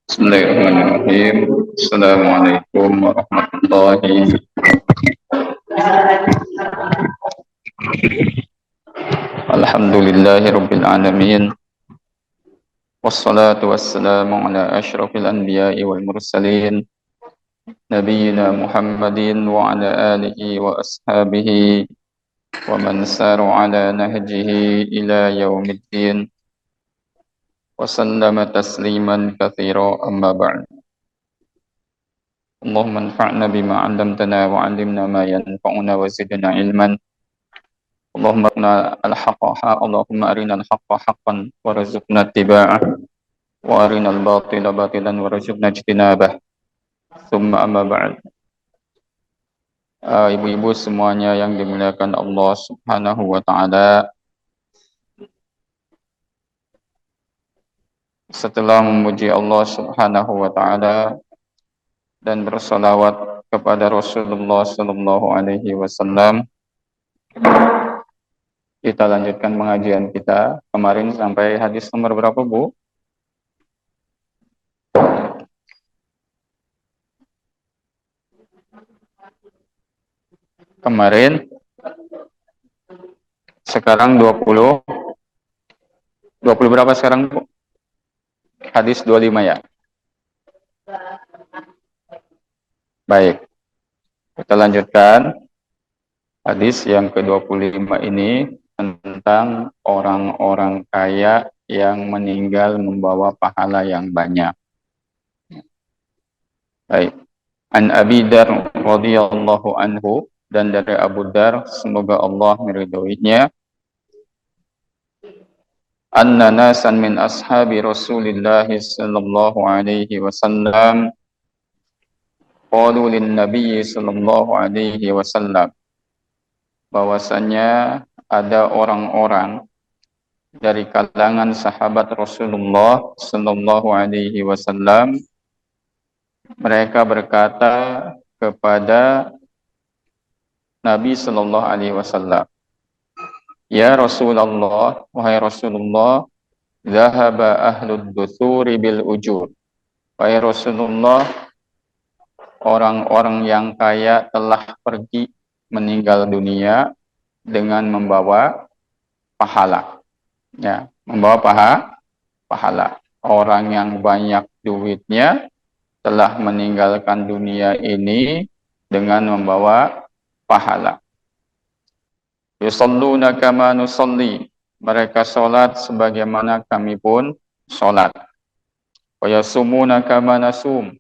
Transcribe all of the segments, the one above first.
Bismillahirrahmanirrahim. Assalamualaikum warahmatullahi Alhamdulillahi rabbil alamin. Wassalatu wassalamu ala asyrafil anbiya'i wal mursalin nabiyyina Muhammadin wa ala alihi wa ashabihi wa man saru ala nahjihi ila yaumiddin wa sallama tasliman katsira amma ba'd. Allahumma anfa'na bima 'allamtana wa 'allimna ma yanfa'una wa zidna ilman. Allahumma arina al-haqqa haqqan warzuqna ittiba'ah wa arina al-batila batilan warzuqna ijtinabah. Tsumma amma ba'd. Ibu-ibu semuanya yang dimuliakan Allah Subhanahu wa taala, setelah memuji Allah Subhanahu wa taala dan bersalawat kepada Rasulullah sallallahu alaihi wasallam, kita lanjutkan pengajian kita. Kemarin sampai hadis nomor berapa, Bu? Kemarin sekarang 20 berapa sekarang, Bu? Hadis 25 ya. Baik. Kita lanjutkan hadis yang ke-25 ini tentang orang-orang kaya yang meninggal membawa pahala yang banyak. Baik. An Abi Dar radhiyallahu anhu, dan dari Abu Dar, semoga Allah meridhoinya, anna nasan min ashabi Rasulillah sallallahu alaihi wasallam qalu lin nabiy sallallahu alaihi wasallam, bahwasanya ada orang-orang dari kalangan sahabat Rasulullah sallallahu alaihi wasallam, mereka berkata kepada Nabi sallallahu alaihi wasallam, ya Rasulullah, wahai Rasulullah, zahaba ahlud duthuri bil ujur. Wahai Rasulullah, orang-orang yang kaya telah pergi meninggal dunia dengan membawa pahala. Ya, membawa pahala. Orang yang banyak duitnya telah meninggalkan dunia ini dengan membawa pahala. Yusalluna kama nusalli, mereka salat sebagaimana kami pun salat. Wa yasumuna kama nasum,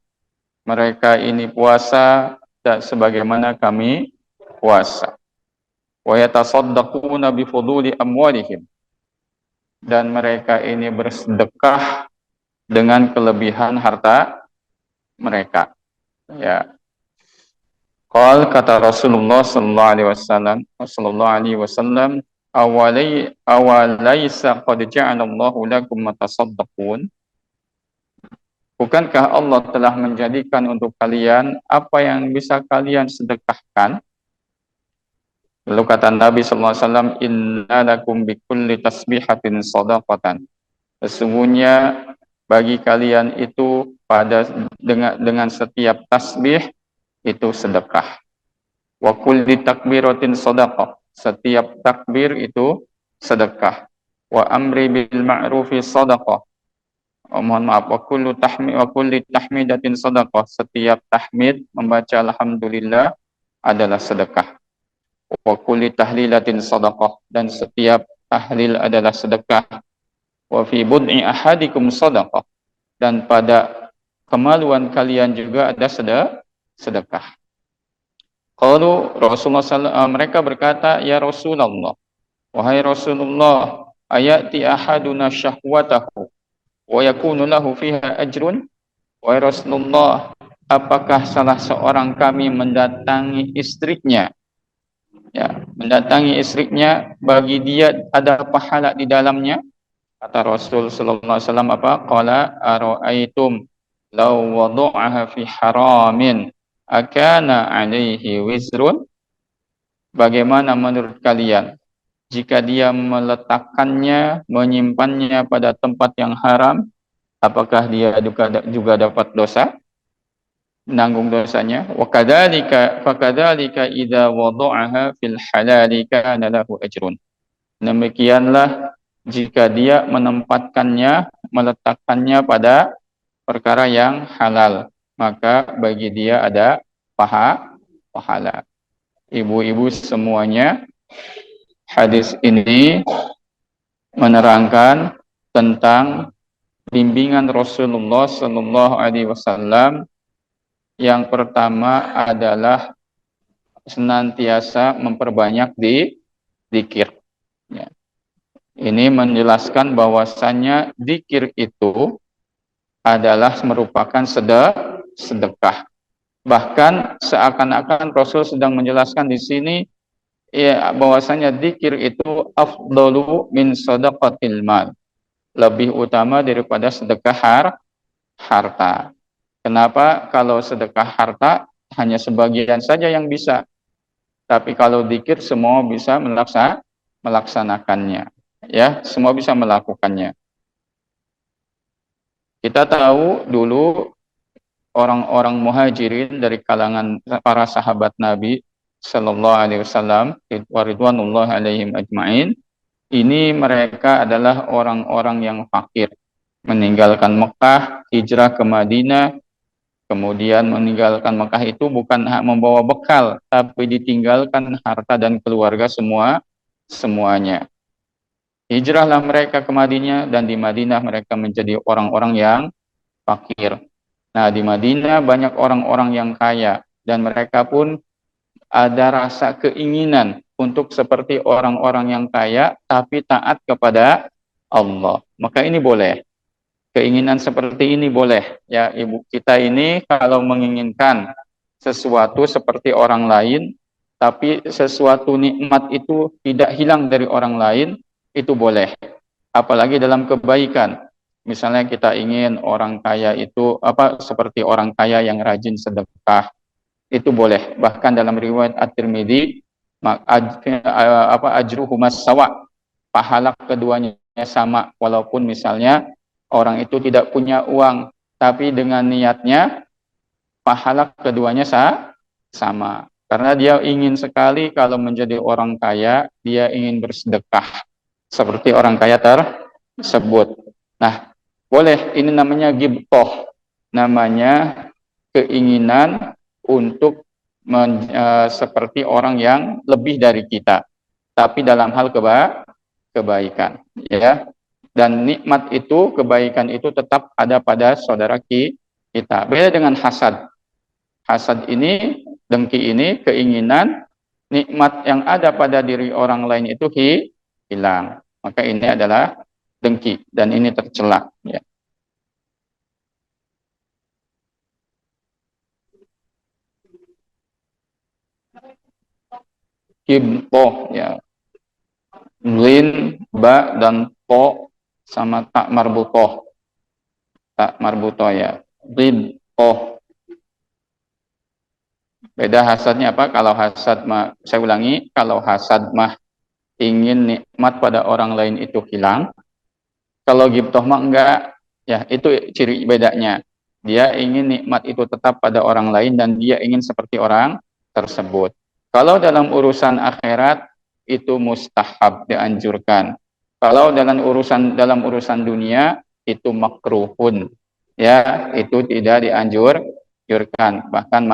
mereka ini puasa dan sebagaimana kami puasa. Wa yatasaddaquna bi fuduli amwalihim, dan mereka ini bersedekah dengan kelebihan harta mereka. Ya. Qal, kata Rasulullah sallallahu alaihi wasallam, awalaysa qad ja'alallahu lakum matasaddaqun, bukankah Allah telah menjadikan untuk kalian apa yang bisa kalian sedekahkan? Lalu kata Nabi sallallahu alaihi wasallam, inna lakum bikulli tasbihatin shadaqatan, sesungguhnya bagi kalian itu dengan setiap tasbih itu sedekah. Wa kulli takbiratin shadaqah, setiap takbir itu sedekah. Wa amri bil ma'rufi shadaqah, wa kulli tahmidatin shadaqah, setiap tahmid membaca alhamdulillah adalah sedekah. Wa kulli tahlilatin shadaqah, dan setiap tahlil adalah sedekah. Wa fi bud'i ahadikum shadaqah, dan pada kemaluan kalian juga ada sedekah. Qalu, mereka berkata, ya Rasulullah, wahai Rasulullah, ayati ahaduna syahwatahu wa yakunu lahu fiha ajrun. Wahai Rasulullah, apakah salah seorang kami mendatangi istrinya, bagi dia ada pahala di dalamnya? Kata Rasul sallallahu alaihi wasallam apa? Qala ara'aitum law wada'aha fi haramin akana alaihi wizrun, bagaimana menurut kalian jika dia meletakkannya, menyimpannya pada tempat yang haram, Apakah dia juga dapat dosa, menanggung dosanya? Wa kadzalika fakadzalika idza wada'aha fil halali kana lahu ajrun. Demikianlah jika dia menempatkannya, meletakkannya pada perkara yang halal, maka bagi dia ada pahala. Ibu-ibu semuanya, hadis ini menerangkan tentang bimbingan Rasulullah Shallallahu Alaihi Wasallam. Yang pertama adalah senantiasa memperbanyak zikir. Ya. Ini menjelaskan bahwasannya zikir itu adalah merupakan sedekah. Bahkan seakan-akan Rasul sedang menjelaskan di sini ya, bahwasanya zikir itu afdalu min sadaqatil mal. Lebih utama daripada sedekah harta. Kenapa? Kalau sedekah harta hanya sebagian saja yang bisa. Tapi kalau zikir semua bisa melaksanakannya. Ya, semua bisa melakukannya. Kita tahu dulu orang-orang muhajirin dari kalangan para sahabat Nabi Sallallahu Alaihi Wasallam, waridwanullah alaihim ajma'in, ini mereka adalah orang-orang yang fakir, meninggalkan Mekah, hijrah ke Madinah, kemudian meninggalkan Mekah itu bukan membawa bekal, tapi ditinggalkan harta dan keluarga semuanya. Hijrahlah mereka ke Madinah, dan di Madinah mereka menjadi orang-orang yang fakir. Nah, di Madinah banyak orang-orang yang kaya, dan mereka pun ada rasa keinginan untuk seperti orang-orang yang kaya, tapi taat kepada Allah. Maka ini boleh. Keinginan seperti ini boleh. Ya, ibu kita ini kalau menginginkan sesuatu seperti orang lain, tapi sesuatu nikmat itu tidak hilang dari orang lain, itu boleh. Apalagi dalam kebaikan. Misalnya kita ingin orang kaya itu seperti orang kaya yang rajin sedekah, itu boleh. Bahkan dalam riwayat At-Tirmidzi ajruhumas sawa, pahala keduanya sama, walaupun misalnya orang itu tidak punya uang, tapi dengan niatnya pahala keduanya sama. Karena dia ingin sekali kalau menjadi orang kaya, dia ingin bersedekah seperti orang kaya tersebut. Nah, boleh, ini namanya ghibthah, namanya keinginan untuk seperti orang yang lebih dari kita, tapi dalam hal kebaikan, ya. Dan nikmat itu, kebaikan itu tetap ada pada saudara kita. Beda dengan hasad. Hasad ini, dengki ini, keinginan nikmat yang ada pada diri orang lain itu hilang. Maka ini adalah dengki, dan ini tercela, ya. Kibtoh, ya. Lin, ba, dan to sama tak marbutoh. Tak marbutoh, ya. Kibtoh. Beda hasadnya apa? Kalau hasad mah, saya ulangi, kalau hasad mah ingin nikmat pada orang lain itu hilang. Kalau ghibthah mah enggak. Ya, itu ciri bedanya. Dia ingin nikmat itu tetap pada orang lain, dan dia ingin seperti orang tersebut. Kalau dalam urusan akhirat itu mustahab, dianjurkan. Kalau dalam urusan dunia itu makruhun. Ya, itu tidak dianjurkan, bahkan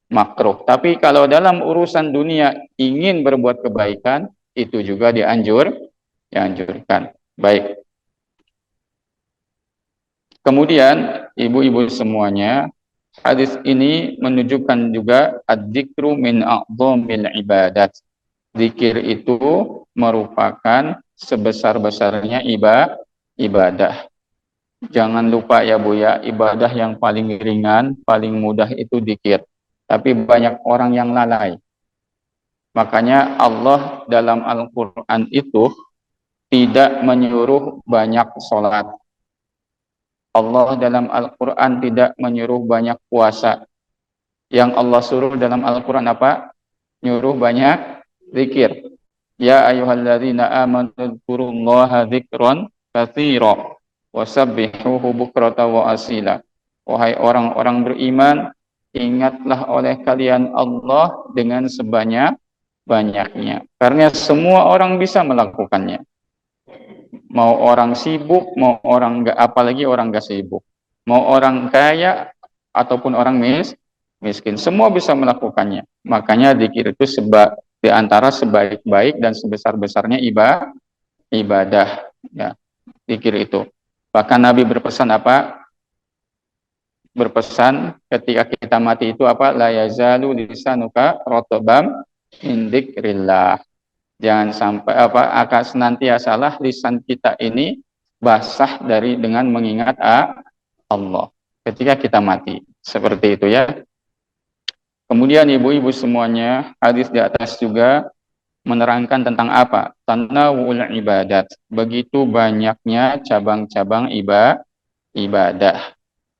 makruh. Tapi kalau dalam urusan dunia ingin berbuat kebaikan, itu juga dianjurkan. Baik. Kemudian ibu-ibu semuanya, hadis ini menunjukkan juga ad-dzikru min a'dhamil ibadat. Zikir itu merupakan sebesar-besarnya ibadah. Jangan lupa ya Bu ya, ibadah yang paling ringan, paling mudah itu zikir. Tapi banyak orang yang lalai. Makanya Allah dalam Al-Quran itu tidak menyuruh banyak sholat. Allah dalam Al-Quran tidak menyuruh banyak puasa. Yang Allah suruh dalam Al-Quran apa? Nyuruh banyak zikir. Ya ayyuhalladzina amanu dzkurullaha dzikran katsira. Wasabbihuhu bukrata wa asila. Wahai orang-orang beriman, ingatlah oleh kalian Allah dengan sebanyak-banyaknya. Karena semua orang bisa melakukannya. Mau orang sibuk, mau orang enggak, apalagi orang enggak sibuk. Mau orang kaya ataupun orang miskin, semua bisa melakukannya. Makanya zikir itu di antara sebaik-baik dan sebesar-besarnya ibadah, ya, zikir itu. Bahkan Nabi berpesan apa? Berpesan ketika kita mati itu apa? La yazalu lisanuka rotobam min dzikrillah. Jangan sampai akan senantiasalah lisan kita ini basah dengan mengingat Allah ketika kita mati. Seperti itu ya. Kemudian ibu-ibu semuanya, hadis di atas juga menerangkan tentang apa? Tanawul ibadat. Begitu banyaknya cabang-cabang ibadah.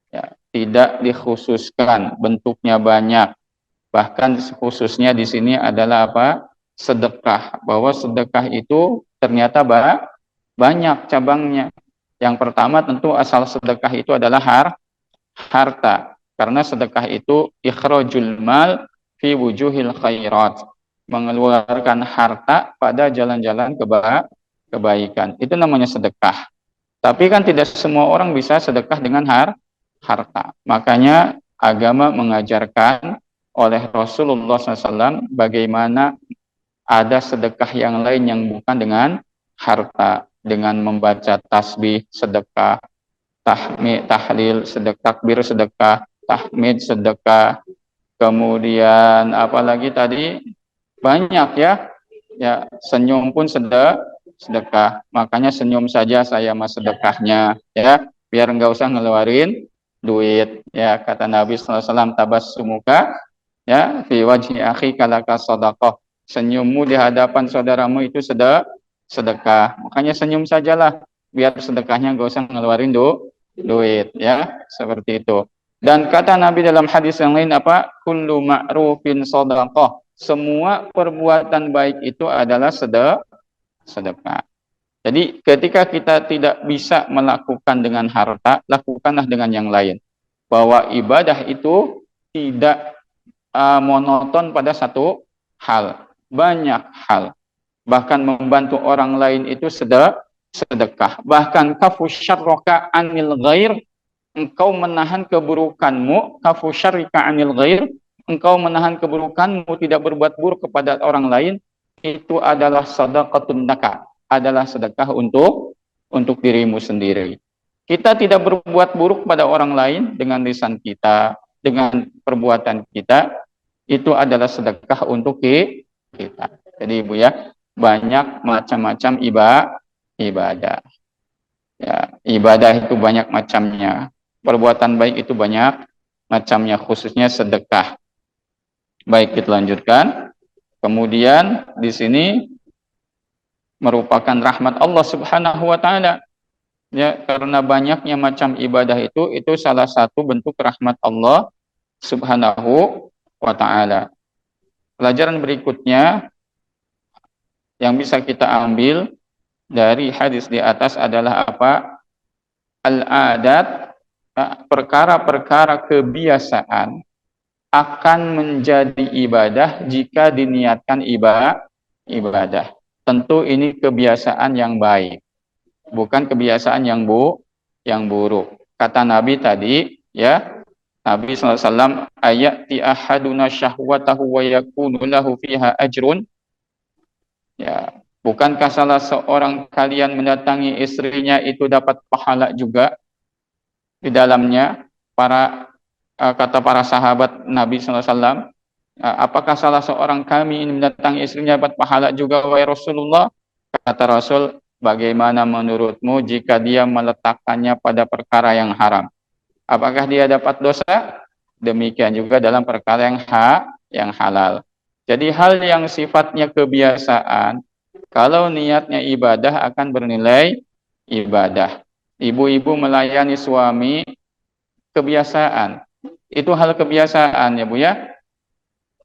Ya, tidak dikhususkan, bentuknya banyak. Bahkan khususnya di sini adalah apa? Sedekah. Bahwa sedekah itu ternyata banyak cabangnya. Yang pertama tentu asal sedekah itu adalah harta. Karena sedekah itu ikhrajul mal fi wujuhil khairat. Mengeluarkan harta pada jalan-jalan kebaikan. Itu namanya sedekah. Tapi kan tidak semua orang bisa sedekah dengan harta. Makanya agama mengajarkan oleh Rasulullah SAW bagaimana ada sedekah yang lain yang bukan dengan harta, dengan membaca tasbih sedekah, tahlil sedekah, takbir sedekah, tahmid sedekah, kemudian apalagi tadi banyak ya senyum pun sedekah. Makanya senyum saja saya mas sedekahnya, ya, biar enggak usah ngeluarin duit, ya, kata Nabi SAW, tabassumuka ya fi wajhi akhi kalaka sadaqah. Senyummu di hadapan saudaramu itu sedekah. Makanya senyum sajalah, biar sedekahnya enggak usah ngeluarin duit, ya, seperti itu. Dan kata Nabi dalam hadis yang lain apa? Kullu ma'rufin sadaqah. Semua perbuatan baik itu adalah sedekah. Jadi ketika kita tidak bisa melakukan dengan harta, lakukanlah dengan yang lain. Bahwa ibadah itu tidak monoton pada satu hal, banyak hal. Bahkan membantu orang lain itu sedekah. Bahkan kafu syarraka anil ghair, engkau menahan keburukanmu, kafu syarrika anil ghair, engkau menahan keburukanmu, tidak berbuat buruk kepada orang lain, itu adalah sedekatun laka, adalah sedekah untuk dirimu sendiri. Kita tidak berbuat buruk pada orang lain dengan lisan kita, dengan perbuatan kita, itu adalah sedekah untuk kita. Jadi Ibu ya, banyak macam-macam ibadah. Ya, ibadah itu banyak macamnya. Perbuatan baik itu banyak macamnya, khususnya sedekah. Baik, kita lanjutkan. Kemudian di sini merupakan rahmat Allah Subhanahu wa taala. Ya, karena banyaknya macam ibadah itu salah satu bentuk rahmat Allah Subhanahu wa taala. Pelajaran berikutnya yang bisa kita ambil dari hadis di atas adalah apa? Al-adat, perkara-perkara kebiasaan akan menjadi ibadah jika diniatkan ibadah. Tentu ini kebiasaan yang baik, bukan kebiasaan yang buruk. Kata Nabi tadi, ya, Nabi SAW, ayati ahaduna syahwatahu wa yakunu lahu fiha ajrun. Ya, bukankah salah seorang kalian mendatangi istrinya itu dapat pahala juga di dalamnya? Kata para sahabat Nabi SAW, apakah salah seorang kami ini mendatangi istrinya dapat pahala juga, wahai Rasulullah? Kata Rasul, bagaimana menurutmu jika dia meletakkannya pada perkara yang haram? Apakah dia dapat dosa? Demikian juga dalam perkara yang halal. Jadi hal yang sifatnya kebiasaan, kalau niatnya ibadah akan bernilai ibadah. Ibu-ibu melayani suami, kebiasaan. Itu hal kebiasaan ya Bu ya.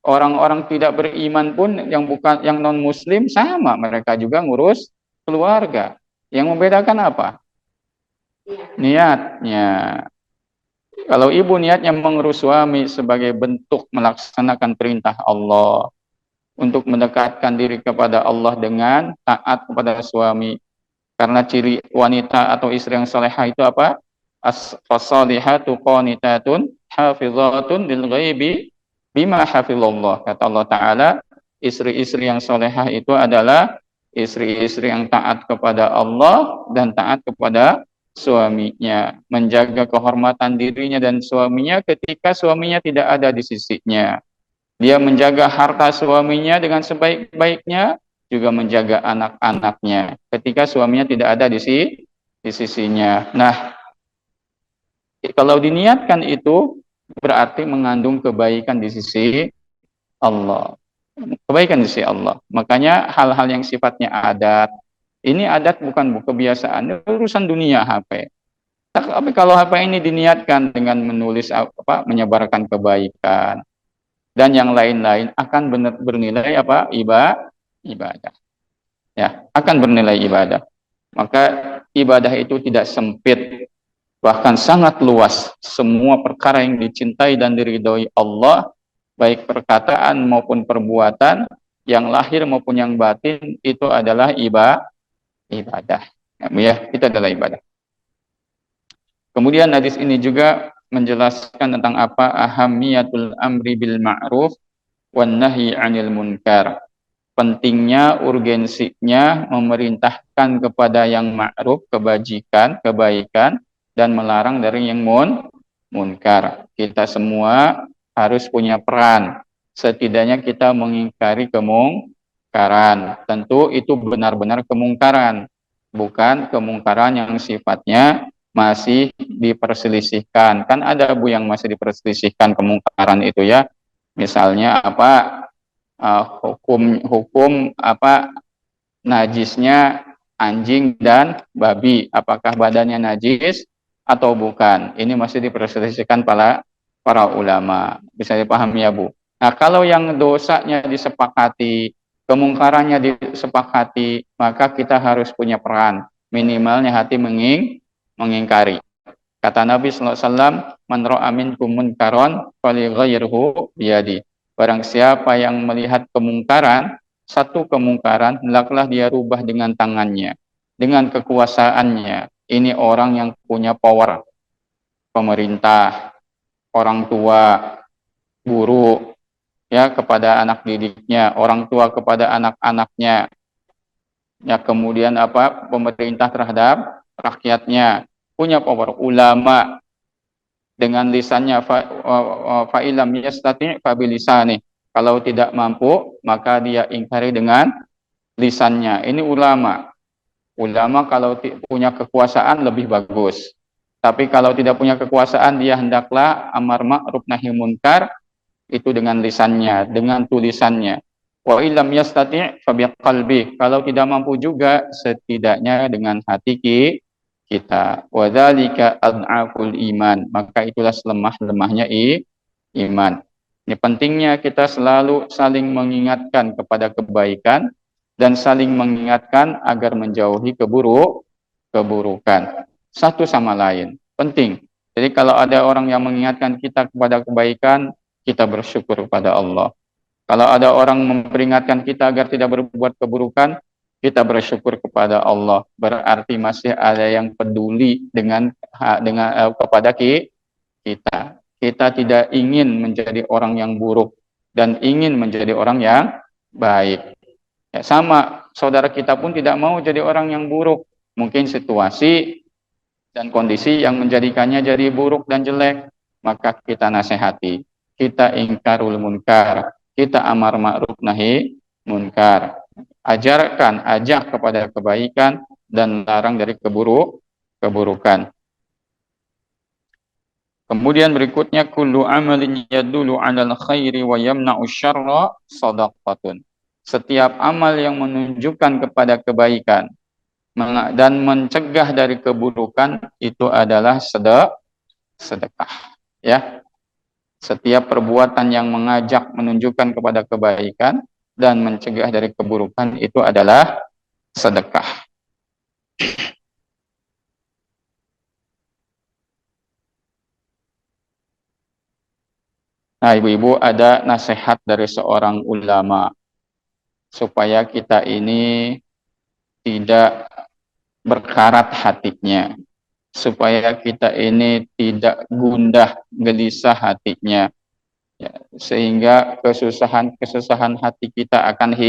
Orang-orang tidak beriman pun yang non muslim sama, mereka juga ngurus keluarga. Yang membedakan apa? niatnya. Kalau ibu niatnya mengurus suami sebagai bentuk melaksanakan perintah Allah, untuk mendekatkan diri kepada Allah dengan taat kepada suami. Karena ciri wanita atau istri yang salehah itu apa? As-salihatu qanitatun hafizatun lil ghaibi bima hafizallah. Kata Allah Ta'ala, istri-istri yang salehah itu adalah istri-istri yang taat kepada Allah dan taat kepada suaminya, menjaga kehormatan dirinya dan suaminya ketika suaminya tidak ada di sisinya. Dia menjaga harta suaminya dengan sebaik-baiknya, juga menjaga anak-anaknya ketika suaminya tidak ada di sisinya. Nah, kalau diniatkan itu berarti mengandung kebaikan di sisi Allah. Kebaikan di sisi Allah. Makanya hal-hal yang sifatnya adat, ini adat bukan kebiasaan, urusan dunia HP. Tapi kalau HP ini diniatkan dengan menulis apa, menyebarkan kebaikan dan yang lain-lain, akan bernilai apa? Ibadah. Ya, akan bernilai ibadah. Maka ibadah itu tidak sempit, bahkan sangat luas. Semua perkara yang dicintai dan diridhoi Allah, baik perkataan maupun perbuatan, yang lahir maupun yang batin, itu adalah ibadah. Ya, itu adalah ibadah. Kemudian hadis ini juga menjelaskan tentang apa ahamiyatul amri bil ma'ruf wan nahyi 'anil munkar. Pentingnya, urgensinya memerintahkan kepada yang ma'ruf, kebajikan, kebaikan, dan melarang dari yang munkar. Kita semua harus punya peran. Setidaknya kita mengingkari kemungkaran. Tentu itu benar-benar kemungkaran, bukan kemungkaran yang sifatnya masih diperselisihkan. Kan ada Bu yang masih diperselisihkan kemungkaran itu ya. Misalnya apa, hukum apa najisnya anjing dan babi, apakah badannya najis atau bukan? Ini masih diperselisihkan para ulama. Bisa dipahami ya Bu. Nah, kalau yang dosanya disepakati, kemungkarannya disepakati, maka kita harus punya peran. Minimalnya hati mengingkari. Kata Nabi sallallahu alaihi wasallam, "Man ra'a minkum munkaran falyughayyirhu biyadi." Barang siapa yang melihat kemungkaran, satu kemungkaran, hendaklah dia rubah dengan tangannya, dengan kekuasaannya. Ini orang yang punya power, pemerintah, orang tua, guru, ya, kepada anak didiknya, orang tua kepada anak-anaknya, ya, kemudian apa, pemerintah terhadap rakyatnya, punya power, ulama dengan lisannya, fa'ilam yastati' fabilisani. Kalau tidak mampu, maka dia ingkari dengan lisannya. Ini ulama. Ulama kalau punya kekuasaan lebih bagus. Tapi kalau tidak punya kekuasaan, dia hendaklah amar ma'ruf nahi munkar, itu dengan lisannya, dengan tulisannya. Wa illam yastati' fa biqalbi. Kalau tidak mampu juga, setidaknya dengan hati kita. Wa dzalika ad'aful iman. Maka itulah selemah-lemahnya iman. Ini pentingnya kita selalu saling mengingatkan kepada kebaikan dan saling mengingatkan agar menjauhi keburukan. Satu sama lain. Penting. Jadi kalau ada orang yang mengingatkan kita kepada kebaikan, kita bersyukur kepada Allah. Kalau ada orang memperingatkan kita agar tidak berbuat keburukan, kita bersyukur kepada Allah. Berarti masih ada yang peduli dengan kepada kita. Kita tidak ingin menjadi orang yang buruk dan ingin menjadi orang yang baik. Ya, sama, saudara kita pun tidak mau jadi orang yang buruk. Mungkin situasi dan kondisi yang menjadikannya jadi buruk dan jelek, maka kita nasihati, kita ingkarul munkar, kita amar ma'ruf nahi munkar. Ajarkan, ajak kepada kebaikan dan larang dari keburukan. Kemudian berikutnya, kullu amalin yadullu 'alal khairi wa yamna'u syarra shadaqatun. Setiap amal yang menunjukkan kepada kebaikan dan mencegah dari keburukan, itu adalah sedekah. Ya, setiap perbuatan yang mengajak menunjukkan kepada kebaikan dan mencegah dari keburukan, itu adalah sedekah. Nah, ibu-ibu, ada nasihat dari seorang ulama supaya kita ini tidak berkarat hatinya, supaya kita ini tidak gundah gelisah hatinya, ya, sehingga kesusahan-kesusahan hati kita akan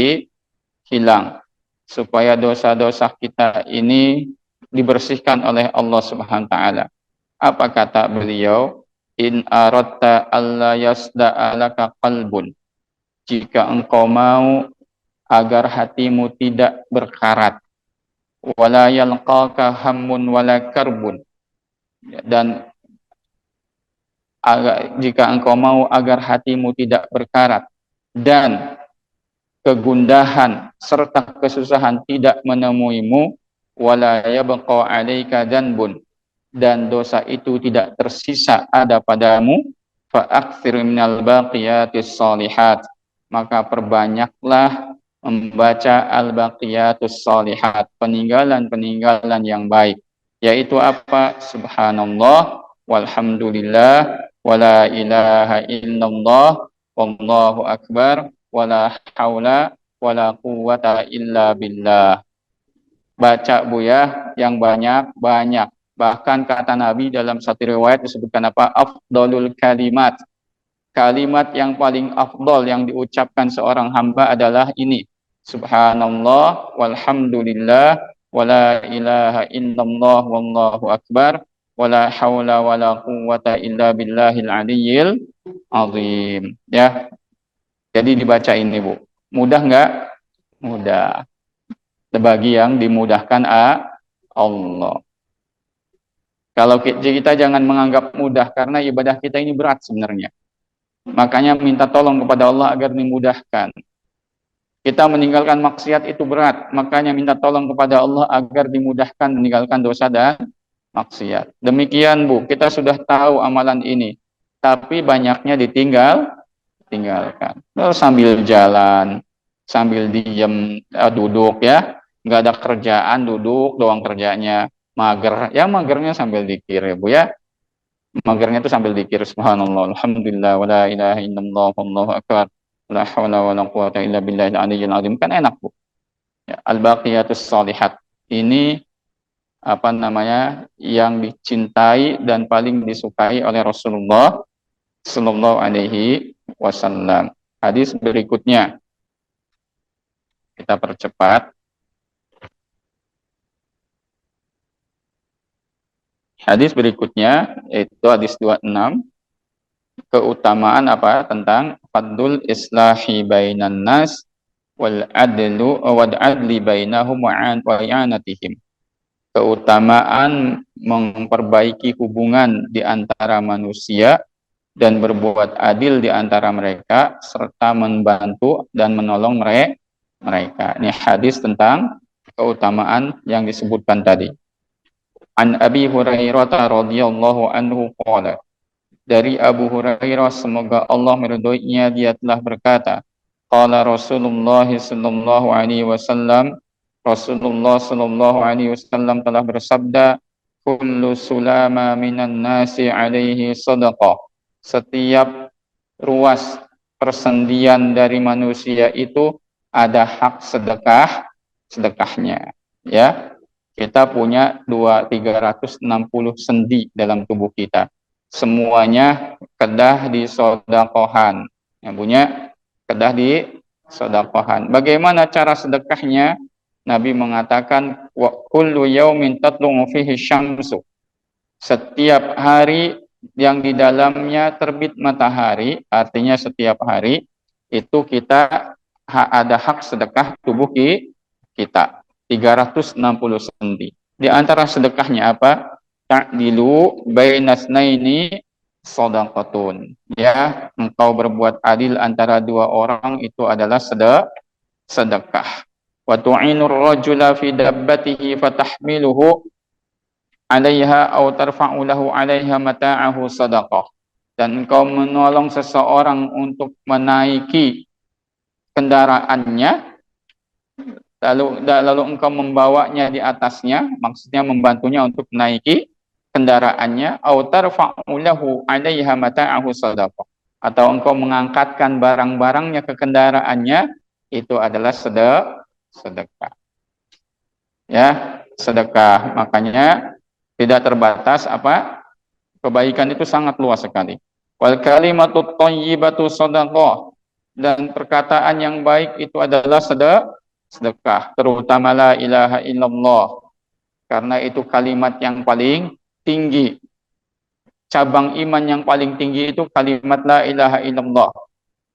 hilang, supaya dosa-dosa kita ini dibersihkan oleh Allah Subhanahu wa taala. Apa kata beliau? In aratta alla yasda'a laka qalbun. Jika engkau mau agar hatimu tidak berkarat, wala yalqaka hammun wala karbun, dan jika engkau mau agar hatimu tidak berkarat dan kegundahan serta kesusahan tidak menemuimu, wala yabqa 'alaika dzanbun, dan dosa itu tidak tersisa ada padamu, fa aktsir minal baqiyatis shalihat, maka perbanyaklah membaca al-baqiyatus shalihat, peninggalan-peninggalan yang baik, yaitu apa? Subhanallah walhamdulillah wala ilaha illallah wallahu akbar wala haula wala quwwata illa billah. Baca Bu ya, yang banyak-banyak. Bahkan kata Nabi dalam satu riwayat disebutkan apa? Afdalul kalimat. Kalimat yang paling afdal yang diucapkan seorang hamba adalah ini. Subhanallah walhamdulillah wala ilaha illallah wallahu akbar wala haula wala quwwata illa billahil aliyyil azim. Ya, jadi dibaca ini Bu. Mudah nggak? Mudah. Bagi yang dimudahkan Allah. Kalau kita jangan menganggap mudah, karena ibadah kita ini berat sebenarnya. Makanya minta tolong kepada Allah agar dimudahkan. Kita meninggalkan maksiat itu berat, makanya minta tolong kepada Allah agar dimudahkan meninggalkan dosa dan maksiat. Demikian Bu, kita sudah tahu amalan ini, tapi banyaknya tinggalkan. Lalu sambil jalan, sambil diem, duduk ya, nggak ada kerjaan, duduk doang kerjanya, mager, ya magernya sambil zikir ya Bu ya, magernya itu sambil zikir subhanallah, alhamdulillah, wala ilaha illallah, wallahu akbar, la haula wala quwwata illa billahil aliyyil azim, kan enak Bu. Ya, al-baqiyatus shalihat ini apa namanya, yang dicintai dan paling disukai oleh Rasulullah Sallallahu Alaihi Wasallam. Hadis berikutnya kita percepat. Hadis berikutnya yaitu hadis 26, keutamaan apa? Tentang fadlul islahi bainan nas wal adli bainahum wa i'anatihim. Keutamaan memperbaiki hubungan di antara manusia dan berbuat adil di antara mereka serta membantu dan menolong mereka. Ini hadis tentang keutamaan yang disebutkan tadi. An Abi Hurairah radhiyallahu anhu qala, dari Abu Hurairah semoga Allah meridhoinya, dia telah berkata, qala Rasulullah sallallahu alaihi wasallam, Rasulullah sallallahu alaihi wasallam telah bersabda, kullu sulama minan nasi alaihi sadaqah, setiap ruas persendian dari manusia itu ada hak sedekahnya, ya. Kita punya 360 sendi dalam tubuh kita. Semuanya kedah di sodakohan. Yang punya kedah di sodakohan. Bagaimana cara sedekahnya? Nabi mengatakan, wa kullu yaumin tatlu'u fihi syamsu. Setiap hari yang di dalamnya terbit matahari, artinya setiap hari itu kita ada hak sedekah tubuh kita. 360 sendi. Di antara sedekahnya apa? Ta'dilu bainasnaini shadaqatun. Ya, engkau berbuat adil antara dua orang itu adalah sedekah. Wa tu'inur rajula fi dabbatihi fatahmiluhu 'alaiha aw tarfa'u lahu 'alaiha mata'ahu shadaqah. Dan engkau menolong seseorang untuk menaiki kendaraannya, lalu engkau membawanya di atasnya, maksudnya membantunya untuk menaiki kendaraannya, au tarfa'u lahu 'alaiha mata'ahu shadaqah, atau engkau mengangkatkan barang-barangnya ke kendaraannya, itu adalah sedekah. Ya, sedekah. Makanya tidak terbatas apa? Kebaikan itu sangat luas sekali. Wal kalimatut thayyibatu shadaqah, dan perkataan yang baik itu adalah sedekah, terutama la ilaha illallah, karena itu kalimat yang paling tinggi. Cabang iman yang paling tinggi itu kalimat la ilaha illallah.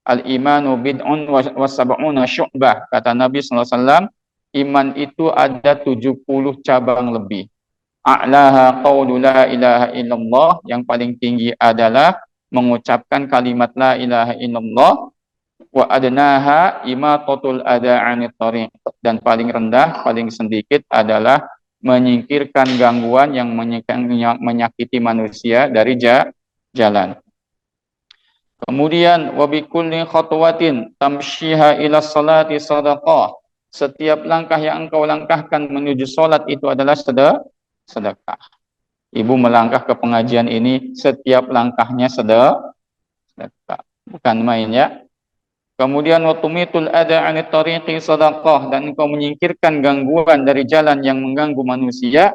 Al-imanu bid'un wa sab'una syu'bah. Kata Nabi sallallahu alaihi wasallam, iman itu ada 70 cabang lebih. A'laha qawlu la ilaha illallah, yang paling tinggi adalah mengucapkan kalimat la ilaha illallah. Wa adnaha imatatul adha 'anit thariq, dan paling rendah, paling sedikit adalah menyingkirkan gangguan yang menyakiti manusia dari jalan. Kemudian wabikulli khatwatin tamshiha ila salati sadaqah. Setiap langkah yang engkau langkahkan menuju salat itu adalah sedekah. Ibu melangkah ke pengajian ini, setiap langkahnya sedekah. Bukan main ya. Kemudian watumitul adha 'anit tariqi sadaqah, dan engkau menyingkirkan gangguan dari jalan yang mengganggu manusia,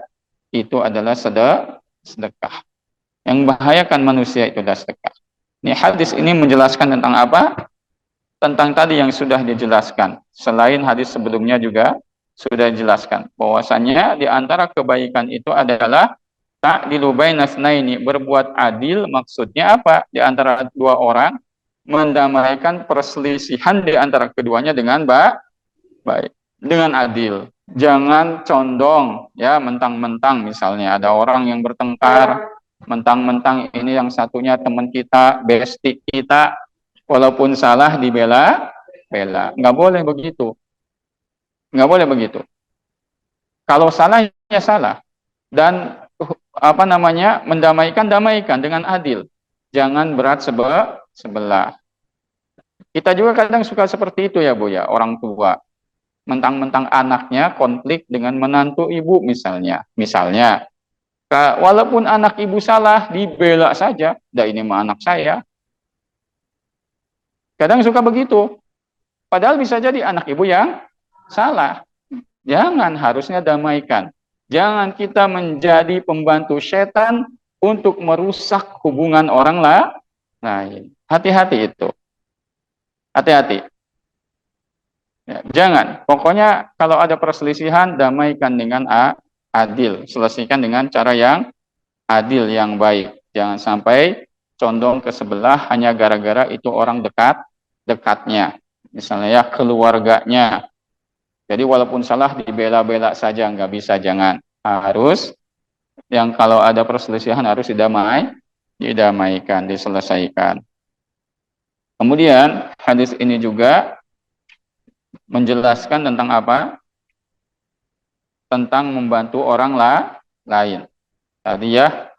itu adalah sedekah. Yang membahayakan manusia itu adalah sedekah. Ini hadis ini menjelaskan tentang apa? Tentang tadi yang sudah dijelaskan. Selain hadis sebelumnya juga sudah dijelaskan bahwasanya di antara kebaikan itu adalah ta'dilu bainas naini, berbuat adil. Maksudnya apa? Di antara dua orang, mendamaikan perselisihan di antara keduanya dengan baik, dengan adil. Jangan condong ya, mentang-mentang misalnya ada orang yang bertengkar, mentang-mentang ini yang satunya teman kita, bestie kita, walaupun salah dibela-bela. Nggak boleh begitu. Nggak boleh begitu. Kalau salah ya salah, dan mendamaikan, damaikan dengan adil. Jangan berat sebelah. Kita juga kadang suka seperti itu ya Bu ya, orang tua. Mentang-mentang anaknya konflik dengan menantu ibu misalnya. Walaupun anak ibu salah, dibela saja. Dah ini mah anak saya. Kadang suka begitu. Padahal bisa jadi anak ibu yang salah. Jangan, harusnya damaikan. Jangan kita menjadi pembantu setan untuk merusak hubungan orang lain. Hati-hati itu. Hati-hati. Ya, jangan. Pokoknya kalau ada perselisihan, damaikan dengan adil. Selesaikan dengan cara yang adil, yang baik. Jangan sampai condong ke sebelah hanya gara-gara itu orang dekatnya. Misalnya ya keluarganya. Jadi walaupun salah dibela-bela saja, nggak bisa, jangan. Harus yang kalau ada perselisihan harus didamaikan, diselesaikan. Kemudian hadis ini juga menjelaskan tentang apa? Tentang membantu orang lain. Tadi ya,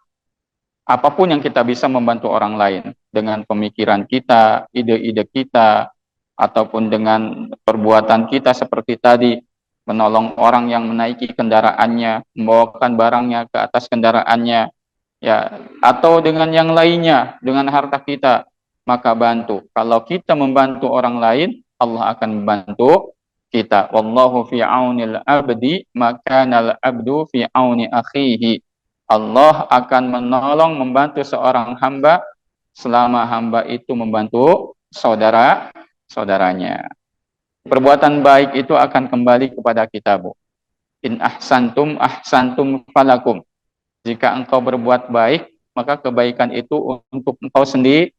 apapun yang kita bisa membantu orang lain dengan pemikiran kita, ide-ide kita, ataupun dengan perbuatan kita seperti tadi, menolong orang yang menaiki kendaraannya, membawakan barangnya ke atas kendaraannya, ya, atau dengan yang lainnya, dengan harta kita, maka bantu. Kalau kita membantu orang lain, Allah akan membantu kita. Wallahu fi aunil abdi, makanal abdu fi auni akhihi. Allah akan menolong, membantu seorang hamba selama hamba itu membantu saudaranya. Perbuatan baik itu akan kembali kepada kita, Bu. In ahsantum falakum. Jika engkau berbuat baik, maka kebaikan itu untuk engkau sendiri.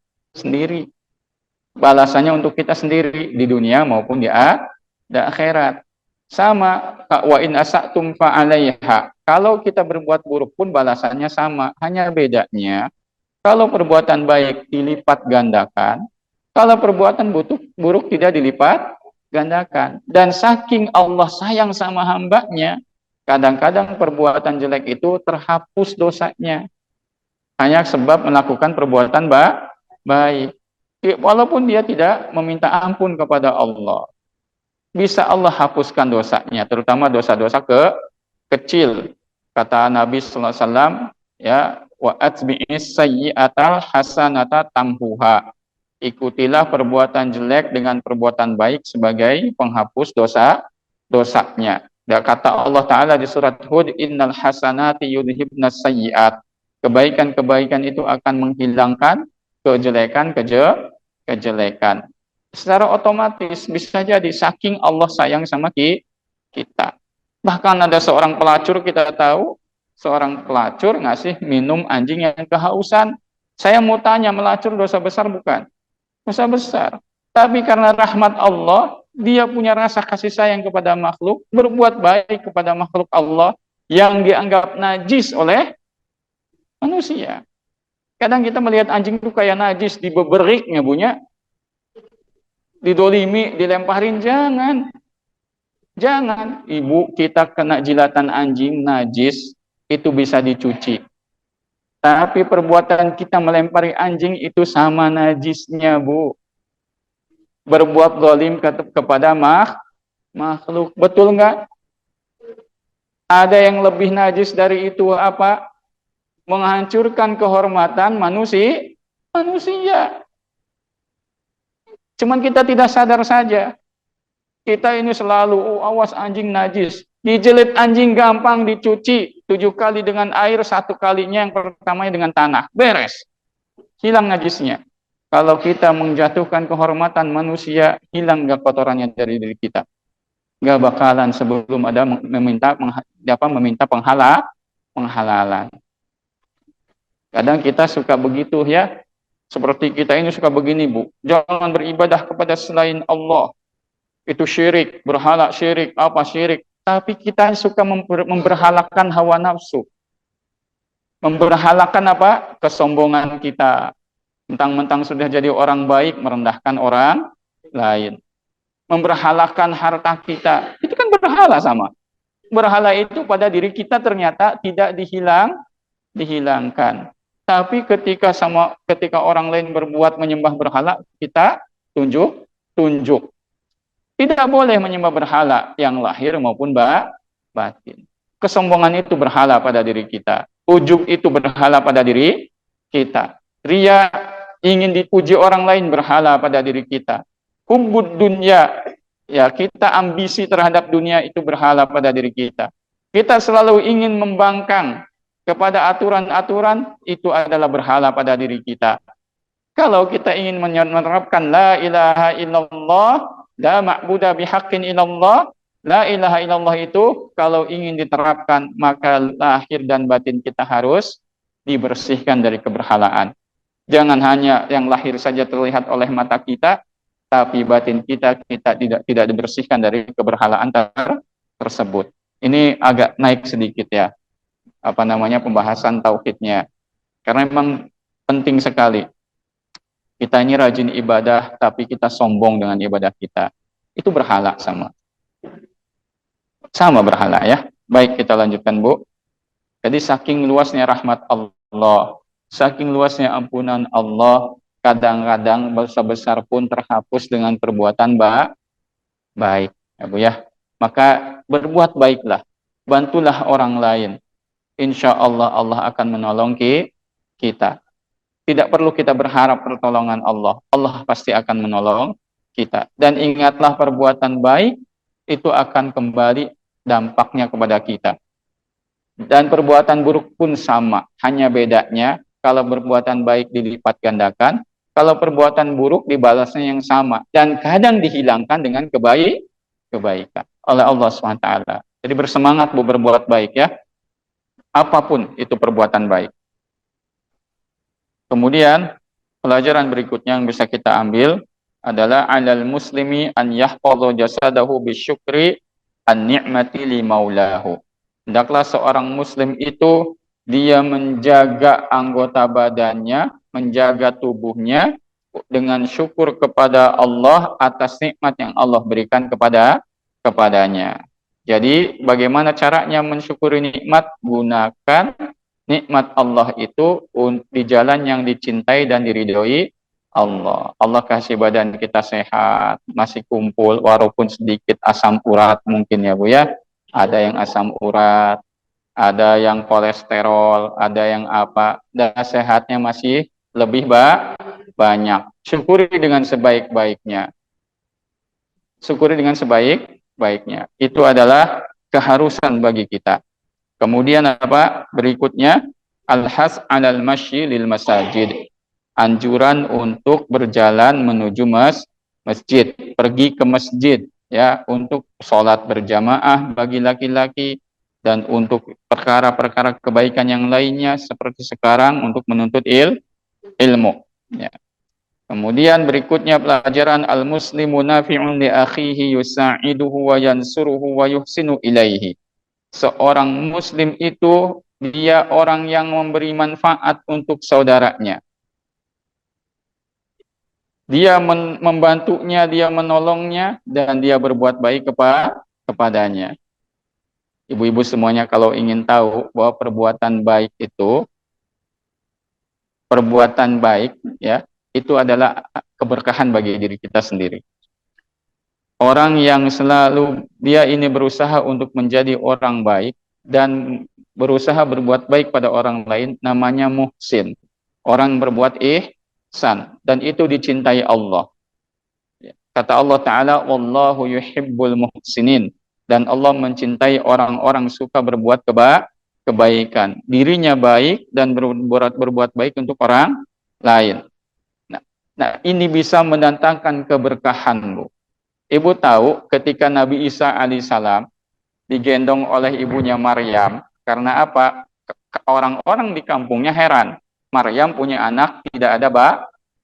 Balasannya untuk kita sendiri di dunia maupun di akhirat. Sama, wa in asatum fa 'alaiha. Kalau kita berbuat buruk pun balasannya sama, hanya bedanya kalau perbuatan baik dilipat gandakan, kalau perbuatan buruk tidak dilipat gandakan. Dan saking Allah sayang sama hambanya, kadang-kadang perbuatan jelek itu terhapus dosanya. Hanya sebab melakukan perbuatan baik. Walaupun dia tidak meminta ampun kepada Allah. Bisa Allah hapuskan dosanya, terutama dosa-dosa kecil. Kata Nabi sallallahu alaihi wasallam, ya, wa atbi'is sayyi'atal hasanata tamhuha. Ikutilah perbuatan jelek dengan perbuatan baik sebagai penghapus dosanya. Dan kata Allah Ta'ala di surat Hud, innal hasanati yudhibnas sayyiat. Kebaikan-kebaikan itu akan menghilangkan kejelekan. Secara otomatis bisa jadi saking Allah sayang sama kita. Bahkan ada seorang pelacur, kita tahu seorang pelacur ngasih minum anjing yang kehausan. Saya mau tanya, melacur dosa besar bukan? Dosa besar. Tapi karena rahmat Allah, dia punya rasa kasih sayang kepada makhluk, berbuat baik kepada makhluk Allah yang dianggap najis oleh manusia. Kadang kita melihat anjing itu kayak najis, dibeberiknya punya, didolimi, dilemparin. Jangan. Ibu, kita kena jilatan anjing najis, itu bisa dicuci. Tapi perbuatan kita melempari anjing itu sama najisnya, Bu. Berbuat zalim kepada makhluk. Betul nggak? Ada yang lebih najis dari itu apa? Menghancurkan kehormatan manusia. Cuman kita tidak sadar saja. Kita ini selalu, awas anjing najis. Dijelit anjing gampang dicuci 7 kali dengan air, 1 kalinya yang pertamanya dengan tanah. Beres. Hilang najisnya. Kalau kita menjatuhkan kehormatan manusia, hilang gak kotorannya dari diri kita. Gak bakalan sebelum ada meminta penghalalan. Kadang kita suka begitu ya. Seperti kita ini suka begini, Bu. Jangan beribadah kepada selain Allah. Itu syirik, berhala syirik, apa syirik. Tapi kita suka memberhalakan hawa nafsu. Memberhalakan apa? Kesombongan kita. Mentang-mentang sudah jadi orang baik, merendahkan orang lain. Memberhalakan harta kita. Itu kan berhala sama. Berhala itu pada diri kita ternyata tidak dihilangkan. Tapi ketika orang lain berbuat menyembah berhala, kita tunjuk. Tidak boleh menyembah berhala yang lahir maupun batin. Kesombongan itu berhala pada diri kita. Ujub itu berhala pada diri kita. Ria, ingin dipuji orang lain, berhala pada diri kita. Hubbud dunya, ya, kita ambisi terhadap dunia, itu berhala pada diri kita. Kita selalu ingin membangkang kepada aturan-aturan, itu adalah berhala pada diri kita. Kalau kita ingin menerapkan la ilaha illallah, la ma'budu bihaqqin illallah, la ilaha illallah itu kalau ingin diterapkan, maka lahir dan batin kita harus dibersihkan dari keberhalaan. Jangan hanya yang lahir saja terlihat oleh mata kita, tapi batin kita tidak dibersihkan dari keberhalaan tersebut. Ini agak naik sedikit ya, pembahasan tauhidnya. Karena memang penting sekali. Kita ini rajin ibadah, tapi kita sombong dengan ibadah kita. Itu berhala sama berhala ya. Baik, kita lanjutkan, Bu. Jadi saking luasnya rahmat Allah, saking luasnya ampunan Allah, kadang-kadang dosa besar pun terhapus dengan perbuatan baik, ya Bu ya. Maka berbuat baiklah, bantulah orang lain. Insya Allah Allah akan menolong kita. Tidak perlu kita berharap pertolongan Allah. Allah pasti akan menolong kita. Dan ingatlah, perbuatan baik itu akan kembali dampaknya kepada kita. Dan perbuatan buruk pun sama. Hanya bedanya, kalau perbuatan baik dilipat gandakan, kalau perbuatan buruk dibalasnya yang sama. Dan kadang dihilangkan dengan kebaikan oleh Allah SWT. Jadi bersemangat, Bu, berbuat baik ya. Apapun itu perbuatan baik. Kemudian pelajaran berikutnya yang bisa kita ambil adalah alal muslimi an yahfadhu jasadahu bisyukri an ni'mati li maulahu. Hendaklah seorang muslim itu dia menjaga anggota badannya, menjaga tubuhnya dengan syukur kepada Allah atas nikmat yang Allah berikan kepadanya. Jadi bagaimana caranya mensyukuri nikmat? Gunakan nikmat Allah itu di jalan yang dicintai dan diridhoi Allah. Allah kasih badan kita sehat, masih kumpul walaupun sedikit asam urat mungkin ya Bu ya. Ada yang asam urat, ada yang kolesterol, ada yang apa. Dan sehatnya masih lebih banyak. syukuri dengan sebaik-baiknya. Syukuri dengan sebaik-baiknya. Itu adalah keharusan bagi kita. Kemudian apa? Berikutnya, al-has 'alal masyi lil masajid. Anjuran untuk berjalan menuju masjid, pergi ke masjid ya, untuk sholat berjamaah bagi laki-laki dan untuk perkara-perkara kebaikan yang lainnya seperti sekarang untuk menuntut ilmu ya. Kemudian berikutnya pelajaran al-muslimu nafi'un li akhihi yusa'iduhu wa yansuruhu wa yuhsinu ilaihi. Seorang muslim itu dia orang yang memberi manfaat untuk saudaranya. Dia membantunya, dia menolongnya, dan dia berbuat baik kepadanya. Ibu-ibu semuanya kalau ingin tahu bahwa perbuatan baik ya, itu adalah keberkahan bagi diri kita sendiri. Orang yang selalu dia ini berusaha untuk menjadi orang baik dan berusaha berbuat baik pada orang lain, namanya muhsin. Orang berbuat ihsan, dan itu dicintai Allah. Kata Allah Ta'ala, Wallahu yuhibbul muhsinin. Dan Allah mencintai orang-orang suka berbuat kebaikan. Dirinya baik dan berbuat baik untuk orang lain. Nah, ini bisa mendatangkan keberkahan, Bu. Ibu tahu ketika Nabi Isa alaihissalam digendong oleh ibunya Maryam, karena apa? Orang-orang di kampungnya heran. Maryam punya anak tidak ada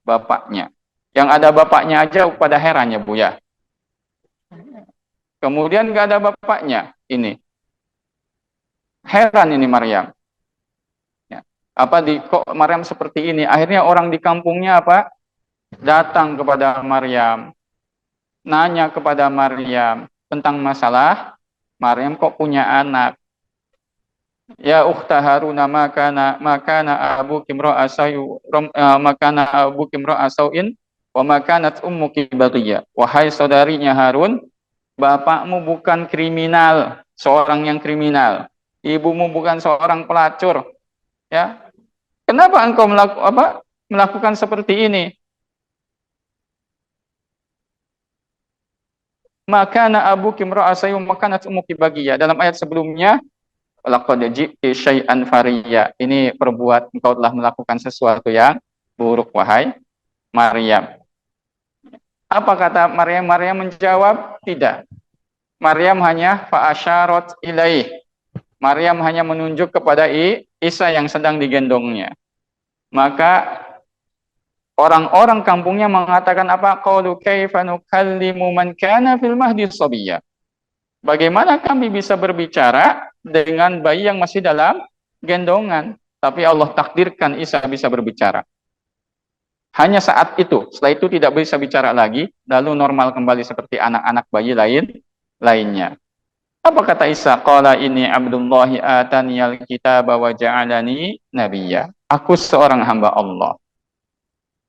bapaknya. Yang ada bapaknya aja pada heran ya Bu ya. Kemudian nggak ada bapaknya ini. Heran ini Maryam. Ya. Kok Maryam seperti ini? Akhirnya orang di kampungnya apa? Datang kepada Maryam. Nanya kepada Maryam tentang masalah Maryam kok punya anak. Ya ukhta Haruna makana abuki imra'asauin wa makanat ummuki baghiyya. Wahai saudarinya Harun, bapakmu bukan kriminal, seorang yang kriminal. Ibumu bukan seorang pelacur. Ya. Kenapa engkau melakukan seperti ini? Makana abuki imra'asauin wa makanat ummuki baghiyya. Dalam ayat sebelumnya, laqad ji'ti syai'an fariyya. Ini engkau telah melakukan sesuatu yang buruk wahai Maryam. Apa kata Maryam? Maryam menjawab, tidak. Maryam hanya fa'asyarat ilaih. Maryam hanya menunjuk kepada Isa yang sedang digendongnya. Maka orang-orang kampungnya mengatakan apa? Qalu kaifa nukallimu man kana fil mahdi sabiyya. Bagaimana kami bisa berbicara dengan bayi yang masih dalam gendongan? Tapi Allah takdirkan Isa bisa berbicara. Hanya saat itu, setelah itu tidak bisa bicara lagi, lalu normal kembali seperti anak-anak bayi lainnya. Apa kata Isa? Qala inni abdullahi ataniyal kitaba wa ja'alani nabiyya. Aku seorang hamba Allah.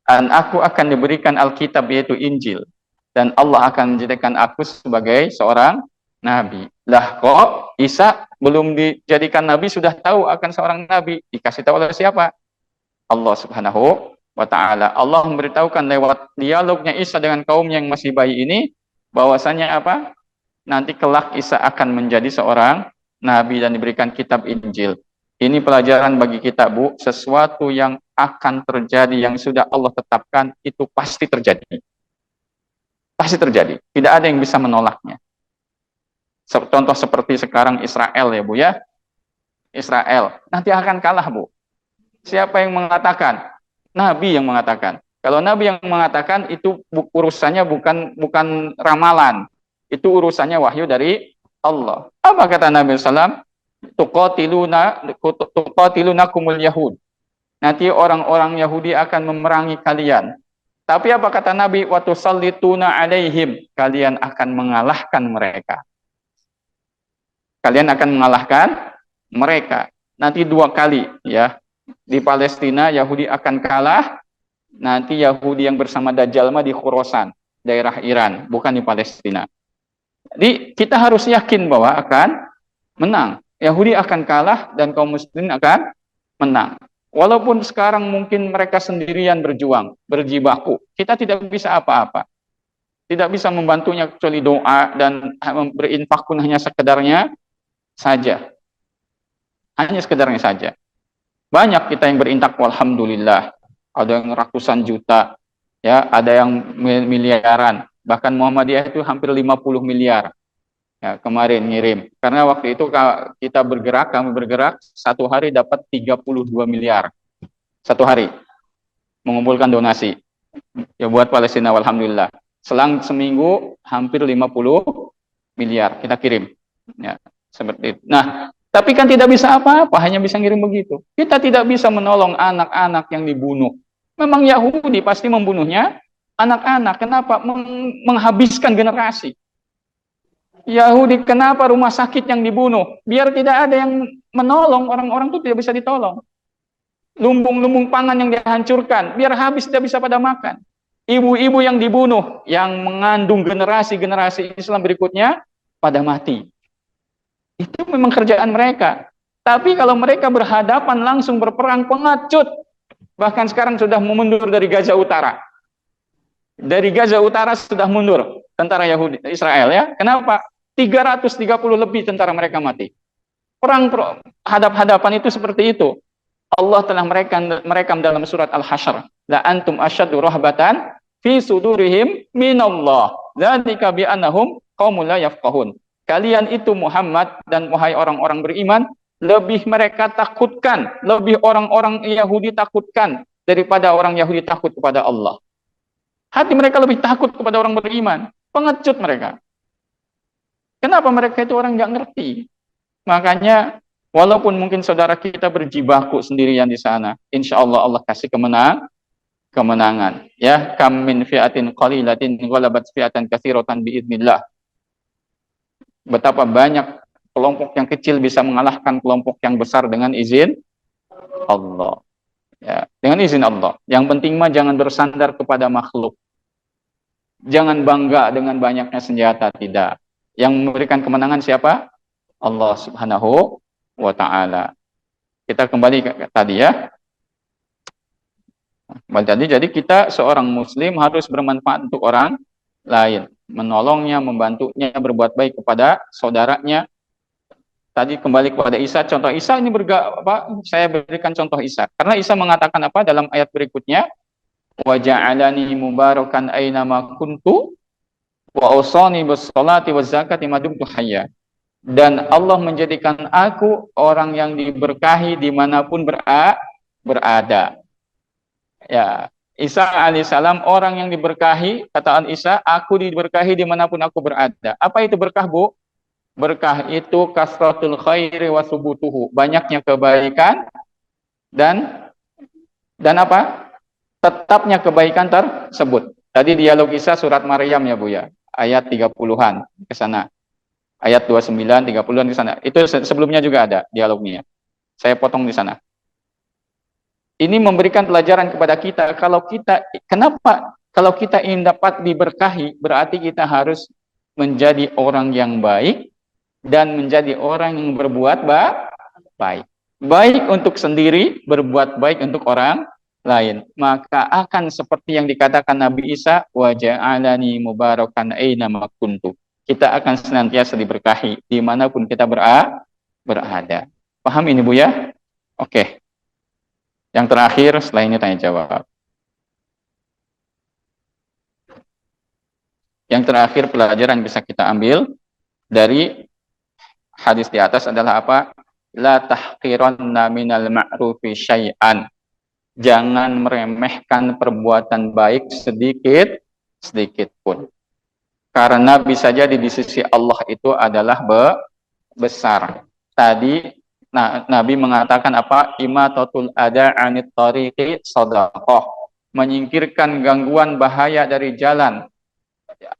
Dan aku akan diberikan Alkitab yaitu Injil. Dan Allah akan menjadikan aku sebagai seorang nabi. Lah kok Isa belum dijadikan nabi sudah tahu akan seorang nabi? Dikasih tahu oleh siapa? Allah Subhanahu wa ta'ala. Allah memberitahukan lewat dialognya Isa dengan kaum yang masih bayi ini, bahwasanya apa? Nanti kelak Isa akan menjadi seorang nabi dan diberikan kitab Injil. Ini pelajaran bagi kita, Bu. Sesuatu yang akan terjadi, yang sudah Allah tetapkan, itu pasti terjadi. Pasti terjadi. Tidak ada yang bisa menolaknya. Contoh seperti sekarang Israel ya Bu ya. Israel nanti akan kalah Bu. Siapa yang mengatakan? Nabi yang mengatakan. Kalau Nabi yang mengatakan itu urusannya bukan ramalan. Itu urusannya wahyu dari Allah. Apa kata Nabi SAW? Tuqatilunakumul Yahud. Nanti orang-orang Yahudi akan memerangi kalian. Tapi apa kata Nabi? Wa tusallituna alaihim. Kalian akan mengalahkan mereka. Kalian akan mengalahkan mereka. Nanti 2 kali ya. Di Palestina Yahudi akan kalah. Nanti Yahudi yang bersama Dajjal di Khurasan, daerah Iran, bukan di Palestina. Jadi kita harus yakin bahwa akan menang. Yahudi akan kalah dan kaum muslimin akan menang. Walaupun sekarang mungkin mereka sendirian berjuang, berjibaku, kita tidak bisa apa-apa. Tidak bisa membantunya kecuali doa dan berinfak pun hanya sekedarnya saja. Hanya sekedarnya saja. Banyak kita yang berinfak, alhamdulillah. Ada yang ratusan juta, ya, ada yang miliaran. Bahkan Muhammadiyah itu hampir 50 miliar. Ya, kemarin ngirim. Karena waktu itu kita bergerak, kami bergerak, satu hari dapat 32 miliar. Satu hari mengumpulkan donasi. Ya buat Palestina, alhamdulillah. Selang seminggu hampir 50 miliar kita kirim. Ya, seperti itu. Nah, tapi kan tidak bisa apa-apa, hanya bisa ngirim begitu. Kita tidak bisa menolong anak-anak yang dibunuh. Memang Yahudi pasti membunuhnya anak-anak. Kenapa? Menghabiskan generasi. Yahudi, kenapa rumah sakit yang dibunuh? Biar tidak ada yang menolong, orang-orang itu tidak bisa ditolong. Lumbung-lumbung pangan yang dihancurkan, biar habis tidak bisa pada makan. Ibu-ibu yang dibunuh, yang mengandung generasi-generasi Islam berikutnya, pada mati. Itu memang kerjaan mereka. Tapi kalau mereka berhadapan langsung berperang, pengecut. Bahkan sekarang sudah mundur dari Gaza Utara. Dari Gaza Utara sudah mundur tentara Yahudi Israel, ya. Kenapa? 330 lebih tentara mereka mati. Perang hadap-hadapan itu seperti itu. Allah telah merekam dalam surat Al-Hasyr, la antum asyaddu rahbatan fi sudurihim minallah dzalika bi annahum qaumul la yafqahun. Kalian itu Muhammad dan wahai orang-orang beriman, lebih mereka takutkan, lebih orang-orang Yahudi takutkan daripada orang Yahudi takut kepada Allah. Hati mereka lebih takut kepada orang beriman. Pengecut mereka. Kenapa mereka itu orang nggak ngerti? Makanya walaupun mungkin saudara kita berjibaku sendirian di sana, insya Allah Allah kasih kemenangan. Ya, kam min fi'atin qalilatin ghalabat fi'atan katsiratan biidznillah. Betapa banyak kelompok yang kecil bisa mengalahkan kelompok yang besar dengan izin Allah. Ya, dengan izin Allah. Yang penting mah jangan bersandar kepada makhluk. Jangan bangga dengan banyaknya senjata, tidak. Yang memberikan kemenangan siapa? Allah Subhanahu wa ta'ala. Kita kembali ke tadi, ya. Jadi kita seorang muslim harus bermanfaat untuk orang lain, menolongnya, membantunya, berbuat baik kepada saudaranya. Tadi kembali kepada Isa, contoh Isa ini saya berikan contoh Isa. Karena Isa mengatakan apa dalam ayat berikutnya? Wa ja'alani mubarakan aina ma kuntu wa awsani bis salati waz zakati ma dumtu hayya. Dan Allah menjadikan aku orang yang diberkahi dimanapun berada. Ya, Isa alaihissalam orang yang diberkahi, kata Isa, aku diberkahi dimanapun aku berada. Apa itu berkah, Bu? Berkah itu kasratul khairi wa subutuhu, banyaknya kebaikan dan apa? Tetapnya kebaikan tersebut. Tadi dialog Isa surat Maryam, ya Bu, ya. Ayat 30-an ke sana. Ayat 29, 30-an di sana. Itu sebelumnya juga ada dialognya. Saya potong di sana. Ini memberikan pelajaran kepada kita, kenapa kalau kita ingin dapat diberkahi, berarti kita harus menjadi orang yang baik dan menjadi orang yang berbuat baik. Baik untuk sendiri, berbuat baik untuk orang lain. Maka akan seperti yang dikatakan Nabi Isa, wa ja'alani mubarakan aina ma kuntu. Kita akan senantiasa diberkahi dimanapun kita berada. Paham ini, Bu, ya? Oke. Yang terakhir, setelah ini tanya jawab. Yang terakhir pelajaran bisa kita ambil dari hadis di atas adalah apa? La tahqiranna minal ma'rufi syai'an. Jangan meremehkan perbuatan baik sedikit pun. Karena bisa jadi di sisi Allah itu adalah besar. Tadi Nabi mengatakan apa? Imatatul ada anit tariqi sadaqah. Menyingkirkan gangguan bahaya dari jalan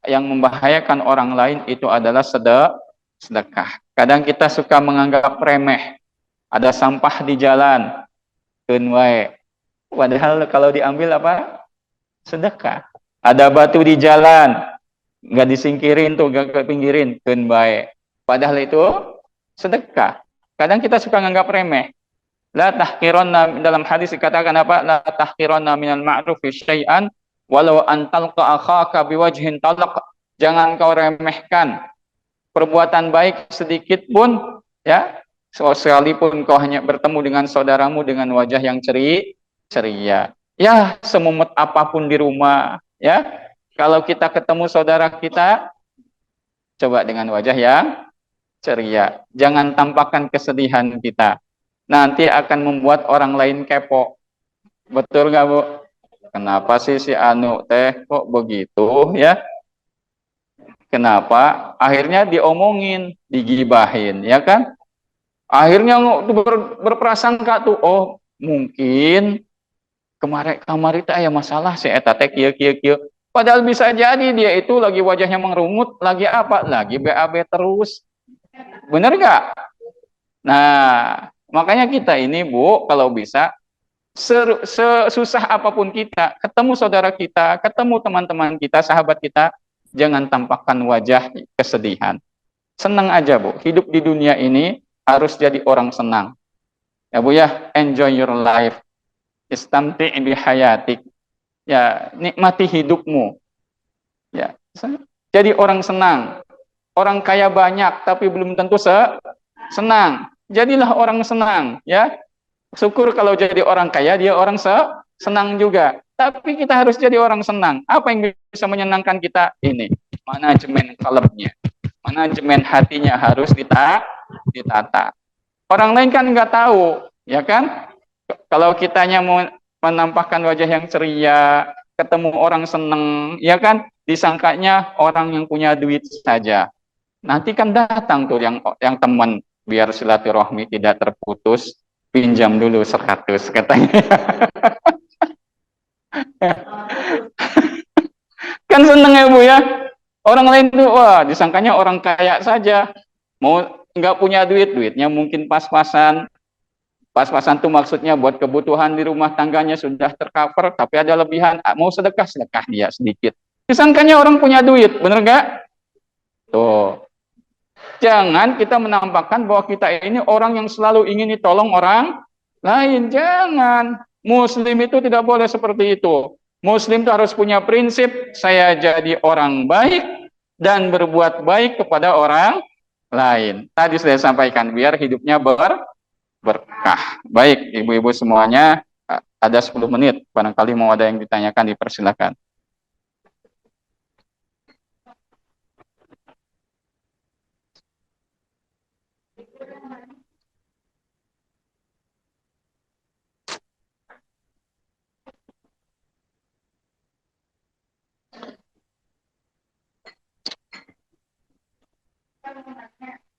yang membahayakan orang lain itu adalah sedekah. Kadang kita suka menganggap remeh. Ada sampah di jalan, keun wae. Padahal kalau diambil apa? Sedekah. Ada batu di jalan, nggak disingkirin tuh, nggak pinggirin, keun wae. Padahal itu sedekah. Kadang kita suka menganggap remeh. La tahqiranna, dalam hadis dikatakan apa? La tahqiranna minal ma'rufi syai'an walau an talqa akhaka biwajhin talaq. Jangan kau remehkan perbuatan baik sedikit pun, ya, sekalipun kau hanya bertemu dengan saudaramu dengan wajah yang ceria. Ya, semumet apapun di rumah, ya, kalau kita ketemu saudara kita, coba dengan wajah yang ceria. Jangan tampakkan kesedihan kita. Nanti akan membuat orang lain kepo. Betul nggak, Bu? Kenapa sih si Anu teh kok begitu, ya? Kenapa? Akhirnya diomongin, digibahin, ya kan? Akhirnya berprasangka tuh, oh mungkin kemarin itu ada masalah si eta teh kieu kieu kieu. Padahal bisa jadi dia itu lagi wajahnya mengerungut, lagi apa? Lagi BAB terus. Bener nggak? Nah, makanya kita ini, Bu, kalau bisa sesusah apapun kita, ketemu saudara kita, ketemu teman-teman kita, sahabat kita, jangan tampakkan wajah kesedihan. Senang aja, Bu. Hidup di dunia ini harus jadi orang senang. Ya, Bu, ya, enjoy your life. Istamti' bi hayatik. Ya, nikmati hidupmu. Ya, jadi orang senang. Orang kaya banyak tapi belum tentu senang. Jadilah orang senang, ya. Syukur kalau jadi orang kaya, dia orang senang juga. Tapi kita harus jadi orang senang. Apa yang bisa menyenangkan kita? Ini, manajemen kalbnya. Manajemen hatinya harus ditata. Orang lain kan nggak tahu, ya kan? Kalau kitanya mau menampakkan wajah yang ceria, ketemu orang seneng, ya kan? Disangkanya orang yang punya duit saja. Nanti kan datang tuh yang teman, biar silaturahmi tidak terputus, pinjam dulu 100 katanya. Kan seneng ya, Bu, ya. Orang lain tuh, wah, disangkanya orang kaya saja. Mau nggak punya duit, duitnya mungkin pas-pasan. Pas-pasan tuh maksudnya buat kebutuhan di rumah tangganya sudah tercover, tapi ada lebihan, mau sedekah, sedekah dia sedikit. Disangkanya orang punya duit, bener nggak? Tuh. Jangan kita menampakkan bahwa kita ini orang yang selalu ingin ditolong orang lain. Jangan. Muslim itu tidak boleh seperti itu. Muslim itu harus punya prinsip, saya jadi orang baik dan berbuat baik kepada orang lain. Tadi saya sampaikan, biar hidupnya berkah. Baik, ibu-ibu semuanya, ada 10 menit. Barangkali mau ada yang ditanyakan, dipersilakan.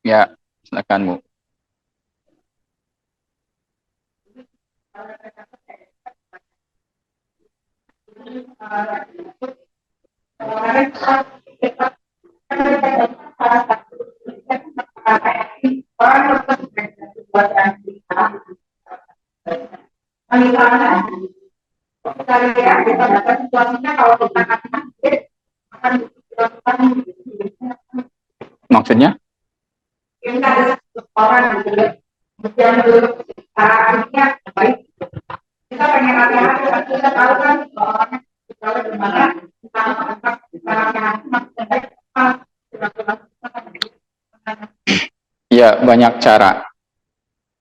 Ya, silakan, Bu. Maksudnya? Ya, banyak cara.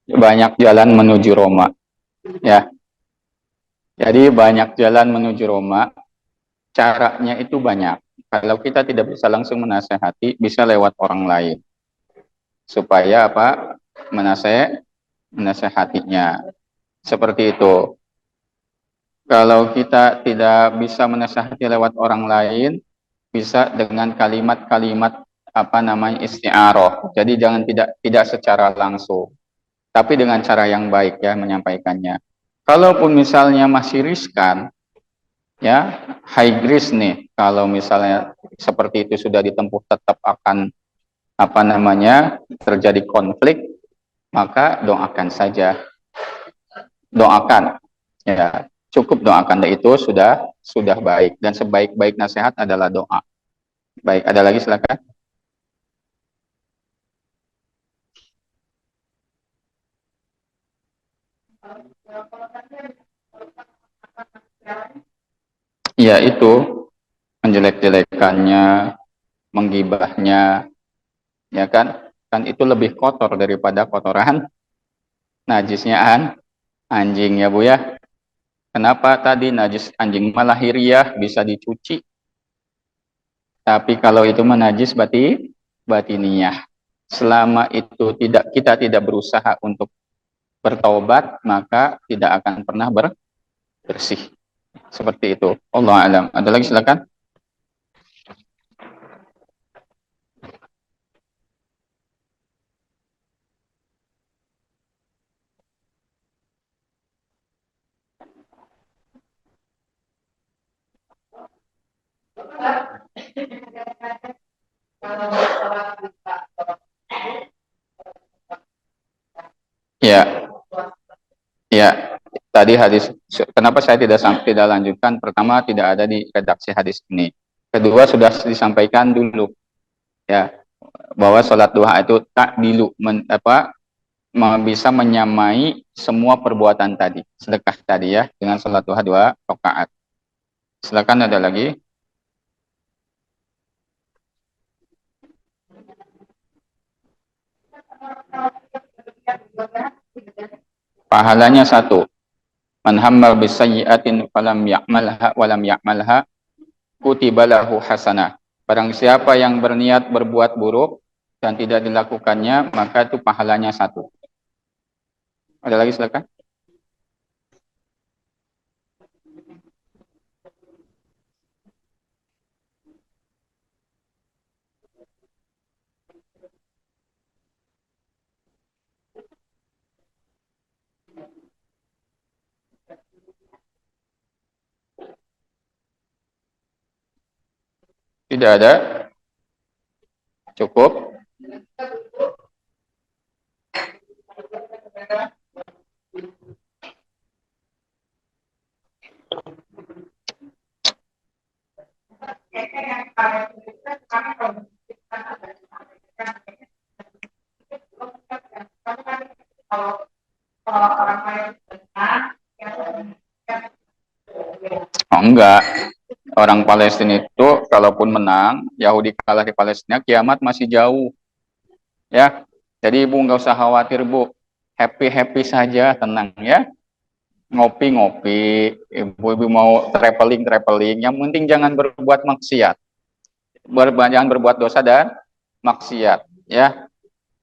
Banyak jalan menuju Roma. Ya. Jadi banyak jalan menuju Roma. Caranya itu banyak. Kalau kita tidak bisa langsung menasehati, bisa lewat orang lain. Supaya apa? Menasehatinya. Seperti itu. Kalau kita tidak bisa menasehati lewat orang lain, bisa dengan kalimat-kalimat apa namanya isti'aroh. Jadi jangan tidak secara langsung, tapi dengan cara yang baik ya menyampaikannya. Kalaupun misalnya masih riskan, ya high risk nih, kalau misalnya seperti itu sudah ditempuh tetap akan apa namanya terjadi konflik, maka doakan saja, doakan ya, cukup doakan, itu sudah baik, dan sebaik-baik nasihat adalah doa. Baik, ada lagi silakan. yaitu menjelek-jelekannya, menggibahnya, ya kan? Kan itu lebih kotor daripada kotoran najisnya anjing ya Bu ya. Kenapa tadi najis anjing malahiriah bisa dicuci? Tapi kalau itu menajis batiniyah. Selama itu kita tidak berusaha untuk bertaubat, maka tidak akan pernah bersih. Seperti itu. Allah alam. Ada lagi silakan. Ya, ya. Tadi hadis. Kenapa saya tidak lanjutkan? Pertama, tidak ada di redaksi hadis ini. Kedua, sudah disampaikan dulu, ya, bahwa sholat duha itu tak dilu bisa menyamai semua perbuatan tadi, sedekah tadi ya, dengan sholat duha 2 rakaat. Silakan ada lagi. Pahalanya 1. Man hamma bisayyi'atin falam ya'malha walam ya'malha kutiba lahu hasanah. Barang siapa yang berniat berbuat buruk dan tidak dilakukannya, maka itu pahalanya 1. Ada lagi silakan. Tidak ada. Cukup. Oh, enggak. Orang Palestina itu kalaupun menang, Yahudi kalah di Palestina, kiamat masih jauh. Ya. Jadi Ibu nggak usah khawatir, Bu. Happy-happy saja, tenang ya. Ngopi-ngopi, Ibu mau traveling, yang penting jangan berbuat maksiat. Jangan berbuat dosa dan maksiat, ya.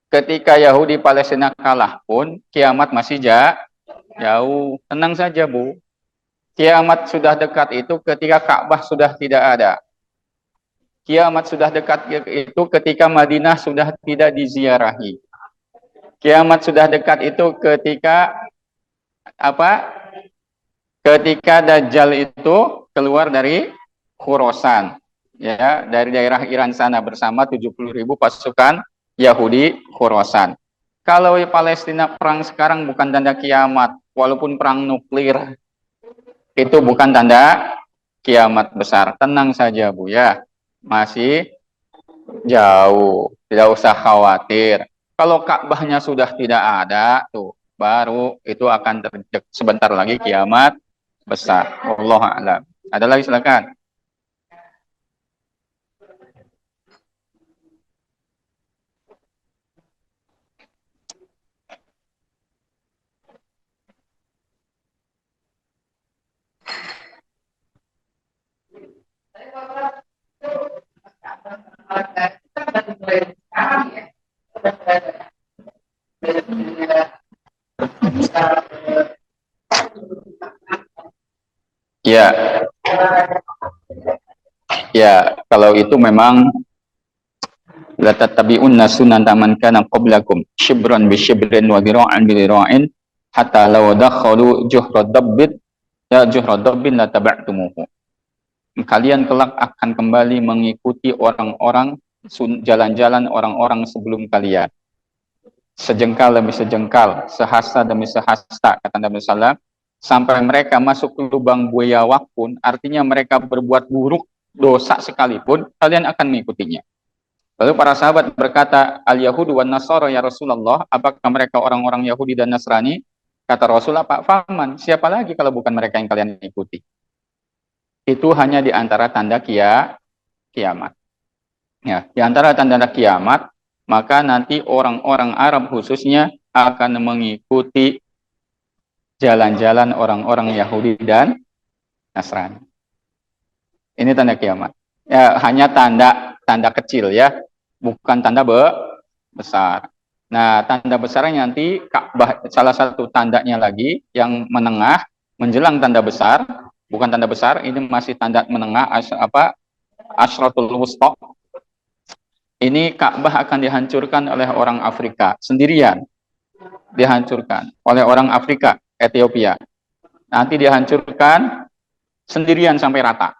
Ketika Yahudi Palestina kalah pun kiamat masih jauh. Tenang saja, Bu. Kiamat sudah dekat itu ketika Ka'bah sudah tidak ada. Kiamat sudah dekat itu ketika Madinah sudah tidak diziarahi. Kiamat sudah dekat itu ketika apa? Ketika Dajjal itu keluar dari Khurasan, ya, dari daerah Iran sana bersama 70.000 pasukan Yahudi Khurasan. Kalau Palestina perang sekarang bukan tanda kiamat, walaupun perang nuklir itu bukan tanda kiamat besar. Tenang saja, Bu ya. Masih jauh, tidak usah khawatir. Kalau Ka'bahnya sudah tidak ada, tuh baru itu akan terjadi sebentar lagi kiamat besar. Allah a'lam. Ada lagi silakan. Ya, ya, kalau itu memang la tattabi'unna sunanta man kana qablakum shibran bi shibrin wa dhira'an bi dhira'in hatta law dakhalu juhra dabbit ya juhra dabbin la taba'tumuhu. Kalian kelak akan kembali mengikuti orang-orang jalan-jalan orang-orang sebelum kalian. Sejengkal demi sejengkal, sehasta demi sehasta, kata Nabi Sallam, sampai mereka masuk ke lubang buaya pun, artinya mereka berbuat buruk, dosa sekalipun, kalian akan mengikutinya. Lalu para sahabat berkata, Al-Yahudu wan Nasara ya Rasulullah, apakah mereka orang-orang Yahudi dan Nasrani? Kata Rasulullah, Pak Faman, siapa lagi kalau bukan mereka yang kalian ikuti? Itu hanya di antara tanda kiamat. Ya, di antara tanda kiamat, maka nanti orang-orang Arab khususnya akan mengikuti jalan-jalan orang-orang Yahudi dan Nasrani. Ini tanda kiamat. Ya, hanya tanda kecil ya, bukan tanda besar. Nah, tanda besarnya nanti Ka'bah, salah satu tandanya lagi yang menengah menjelang tanda besar, bukan tanda besar, ini masih tanda menengah Asyratul Wusta. Ini Ka'bah akan dihancurkan oleh orang Afrika sendirian. Dihancurkan oleh orang Afrika, Ethiopia. Nanti dihancurkan sendirian sampai rata.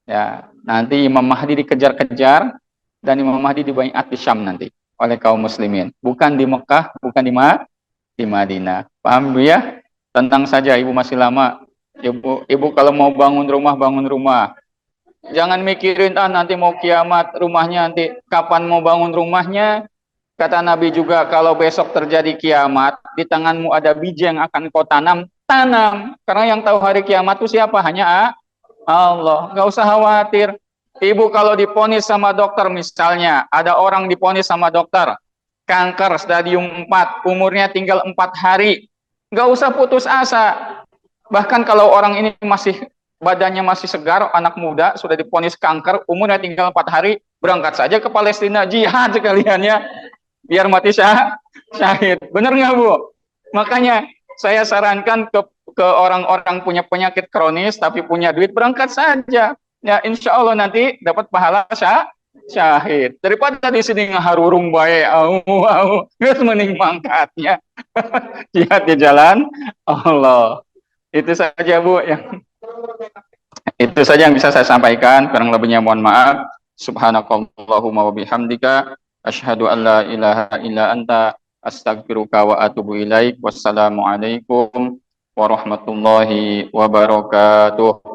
Ya, nanti Imam Mahdi dikejar-kejar dan Imam Mahdi dibaiat di Syam nanti oleh kaum muslimin, bukan di Mekah, bukan di Madinah. Paham Bu ya? Tentang saja, Ibu masih lama. Ibu kalau mau bangun rumah. Jangan mikirin nanti mau kiamat rumahnya, nanti kapan mau bangun rumahnya. Kata Nabi juga, kalau besok terjadi kiamat, di tanganmu ada biji yang akan kau tanam. Karena yang tahu hari kiamat itu siapa? Hanya Allah. Nggak usah khawatir. Ibu kalau diponis sama dokter misalnya, ada orang diponis sama dokter, kanker stadium 4, umurnya tinggal 4 hari. Nggak usah putus asa. Bahkan kalau orang ini badannya masih segar, anak muda, sudah diponis kanker, umurnya tinggal 4 hari, berangkat saja ke Palestina, jihad sekalian ya. Biar mati syahid. Benar nggak Bu? Makanya saya sarankan ke orang-orang punya penyakit kronis tapi punya duit, berangkat saja. Ya insya Allah nanti dapat pahala syahid. Daripada di sini ngaharurung bae, terus mending mangkatnya. Jihad di jalan Allah. Itu saja Bu itu saja yang bisa saya sampaikan. Kurang lebihnya mohon maaf. Subhanakallahumma wa bihamdika asyhadu an la ilaha illa anta astaghfiruka wa atubu ilaik. Wassalamualaikum warahmatullahi wabarakatuh.